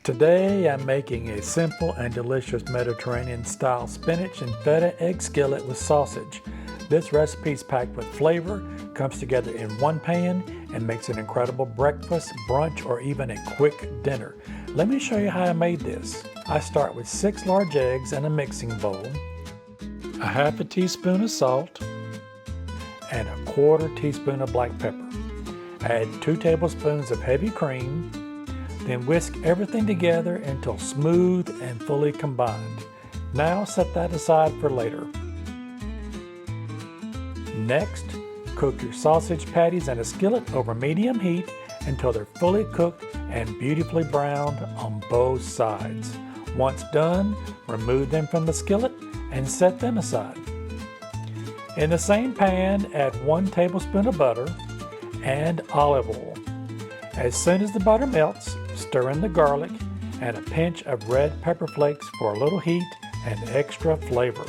Today I'm making a simple and delicious Mediterranean style spinach and feta egg skillet with sausage. This recipe is packed with flavor, comes together in one pan, and makes an incredible breakfast, brunch, or even a quick dinner. Let me show you how I made this. I start with 6 large eggs in a mixing bowl, a half a teaspoon of salt, and a 1/4 teaspoon of black pepper. Add 2 tablespoons of heavy cream, then whisk everything together until smooth and fully combined. Now set that aside for later. Next, cook your sausage patties in a skillet over medium heat until they're fully cooked and beautifully browned on both sides. Once done, remove them from the skillet and set them aside. In the same pan, add 1 tablespoon of butter and olive oil. As soon as the butter melts, stir in the garlic and a pinch of red pepper flakes for a little heat and extra flavor.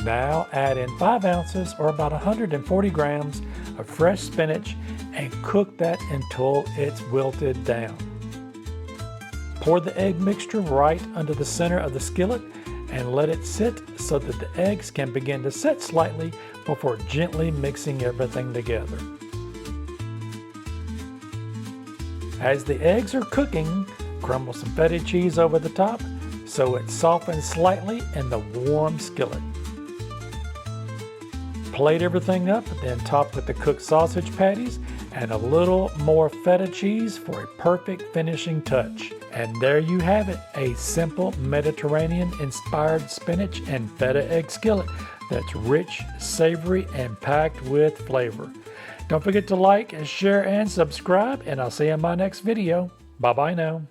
Now add in 5 ounces or about 140 grams of fresh spinach and cook that until it's wilted down. Pour the egg mixture right under the center of the skillet and let it sit so that the eggs can begin to set slightly before gently mixing everything together. As the eggs are cooking, crumble some feta cheese over the top so it softens slightly in the warm skillet. Plate everything up, then top with the cooked sausage patties and a little more feta cheese for a perfect finishing touch. And there you have it, a simple Mediterranean-inspired spinach and feta egg skillet that's rich, savory, and packed with flavor. Don't forget to like, share, and subscribe, and I'll see you in my next video. Bye-bye now.